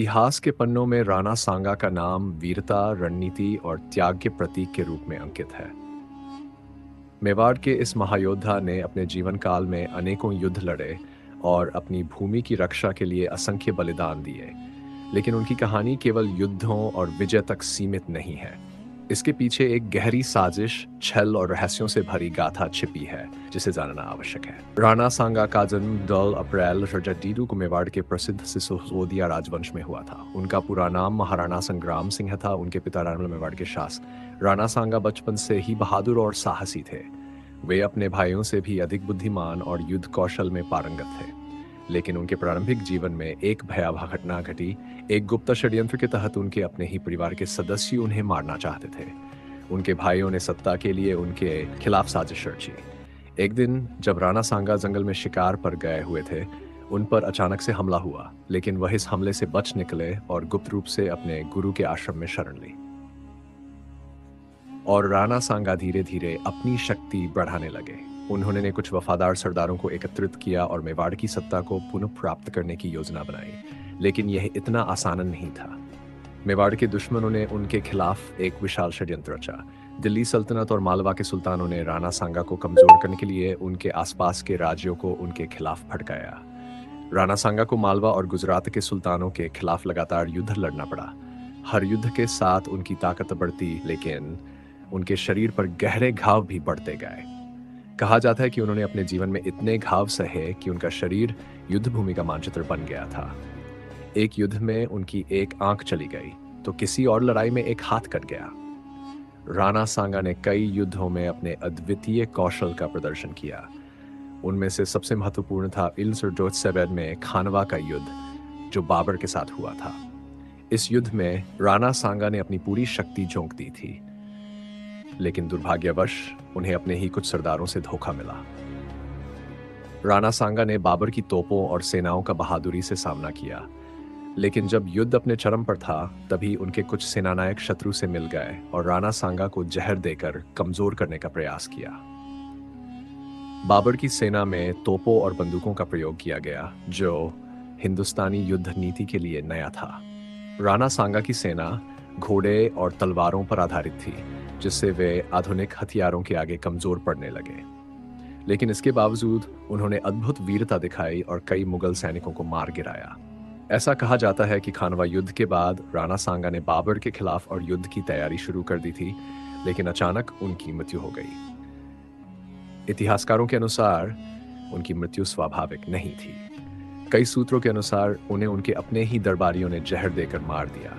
इतिहास के पन्नों में राणा सांगा का नाम वीरता, रणनीति और त्याग के प्रतीक के रूप में अंकित है। मेवाड़ के इस महायोद्धा ने अपने जीवन काल में अनेकों युद्ध लड़े और अपनी भूमि की रक्षा के लिए असंख्य बलिदान दिए। लेकिन उनकी कहानी केवल युद्धों और विजय तक सीमित नहीं है। इसके पीछे एक गहरी साजिश, छल और रहस्यों से भरी गाथा छिपी है, जिसे जानना आवश्यक है। राणा सांगा का जन्म 12 अप्रैल रजतडीडू को मेवाड़ के प्रसिद्ध सिसोदिया राजवंश में हुआ था। उनका पूरा नाम महाराणा संग्राम सिंह था। उनके पिता राणा मेवाड़ के शासक राणा सांगा बचपन से ही बहादुर और साहसी थे। वे अपने भाइयों से भी अधिक बुद्धिमान और युद्ध कौशल में पारंगत थे। लेकिन उनके प्रारंभिक जीवन में एक भयावह घटना घटी। एक गुप्त षड्यंत्र के तहत उनके अपने ही परिवार के सदस्य उन्हें मारना चाहते थे। उनके भाइयों ने सत्ता के लिए उनके खिलाफ साजिश रची। एक दिन जब राणा सांगा जंगल में शिकार पर गए हुए थे, उन पर अचानक से हमला हुआ, लेकिन वह इस हमले से बच निकले और गुप्त रूप से अपने गुरु के आश्रम में शरण ली। और राणा सांगा धीरे धीरे अपनी शक्ति बढ़ाने लगे। उन्होंने कुछ वफादार सरदारों को एकत्रित किया और मेवाड़ की सत्ता को पुनः प्राप्त करने की योजना बनाई। लेकिन यह इतना आसान नहीं था। मेवाड़ के दुश्मनों ने उनके खिलाफ एक विशाल षड्यंत्र रचा। दिल्ली सल्तनत और मालवा के सुल्तानों ने राणा सांगा को कमजोर करने के लिए उनके आसपास के राज्यों को उनके खिलाफ भड़काया। राणा सांगा को मालवा और गुजरात के सुल्तानों के खिलाफ लगातार युद्ध लड़ना पड़ा। हर युद्ध के साथ उनकी ताकत बढ़ती, लेकिन उनके शरीर पर गहरे घाव भी बढ़ते गए। कहा जाता है कि उन्होंने अपने जीवन में इतने घाव सहे कि उनका शरीर युद्ध भूमि का मानचित्र बन गया था। एक युद्ध में उनकी एक आंख चली गई, तो किसी और लड़ाई में एक हाथ कट गया। राणा सांगा ने कई युद्धों में अपने अद्वितीय कौशल का प्रदर्शन किया। उनमें से सबसे महत्वपूर्ण था इल्सुर्दोत्सेबेद में खानवा का युद्ध, जो बाबर के साथ हुआ था। इस युद्ध में राणा सांगा ने अपनी पूरी शक्ति झोंक दी थी, लेकिन दुर्भाग्यवश उन्हें अपने ही कुछ सरदारों से धोखा मिला। राणा सांगा ने बाबर की तोपों और सेनाओं का बहादुरी से सामना किया, लेकिन जब युद्ध अपने चरम पर था, तभी उनके कुछ सेनानायक शत्रु से मिल गए और राणा सांगा को जहर देकर कमजोर करने का प्रयास किया। बाबर की सेना में तोपों और बंदूकों का प्रयोग किया गया, जो हिंदुस्तानी युद्ध नीति के लिए नया था। राणा सांगा की सेना घोड़े और तलवारों पर आधारित थी, जिससे वे आधुनिक हथियारों के आगे कमजोर पड़ने लगे। लेकिन इसके बावजूद उन्होंने अद्भुत वीरता दिखाई और कई मुगल सैनिकों को मार गिराया। ऐसा कहा जाता है कि खानवा युद्ध के बाद राणा सांगा ने बाबर के खिलाफ और युद्ध की तैयारी शुरू कर दी थी, लेकिन अचानक उनकी मृत्यु हो गई। इतिहासकारों के अनुसार उनकी मृत्यु स्वाभाविक नहीं थी। कई सूत्रों के अनुसार उन्हें उनके अपने ही दरबारियों ने जहर देकर मार दिया।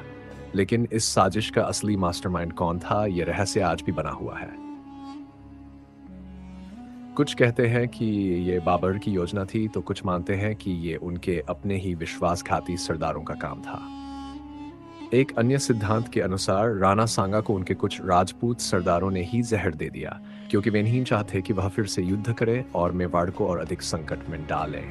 लेकिन इस साजिश का असली मास्टरमाइंड कौन था, यह रहस्य आज भी बना हुआ है। कुछ कहते हैं कि ये बाबर की योजना थी, तो कुछ मानते हैं कि ये उनके अपने ही विश्वासघाती सरदारों का काम था। एक अन्य सिद्धांत के अनुसार राणा सांगा को उनके कुछ राजपूत सरदारों ने ही जहर दे दिया, क्योंकि वे नहीं चाहते कि वह फिर से युद्ध करे और मेवाड़ को और अधिक संकट में डाले।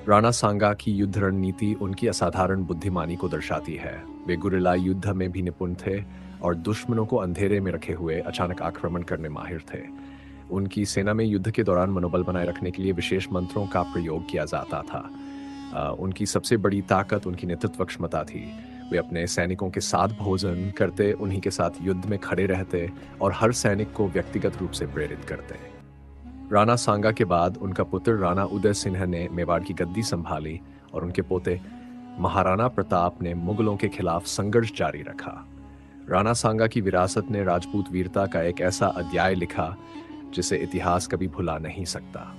राणा सांगा की युद्ध रणनीति उनकी असाधारण बुद्धिमानी को दर्शाती है। वे गुरिल्ला युद्ध में भी निपुण थे और दुश्मनों को अंधेरे में रखे हुए अचानक आक्रमण करने माहिर थे। उनकी सेना में युद्ध के दौरान मनोबल बनाए रखने के लिए विशेष मंत्रों का प्रयोग किया जाता था। उनकी सबसे बड़ी ताकत उनकी नेतृत्व क्षमता थी। वे अपने सैनिकों के साथ भोजन करते, उन्हीं के साथ युद्ध में खड़े रहते और हर सैनिक को व्यक्तिगत रूप से प्रेरित करते। राणा सांगा के बाद उनका पुत्र राणा उदय सिंह ने मेवाड़ की गद्दी संभाली और उनके पोते महाराणा प्रताप ने मुगलों के खिलाफ संघर्ष जारी रखा। राणा सांगा की विरासत ने राजपूत वीरता का एक ऐसा अध्याय लिखा जिसे इतिहास कभी भुला नहीं सकता।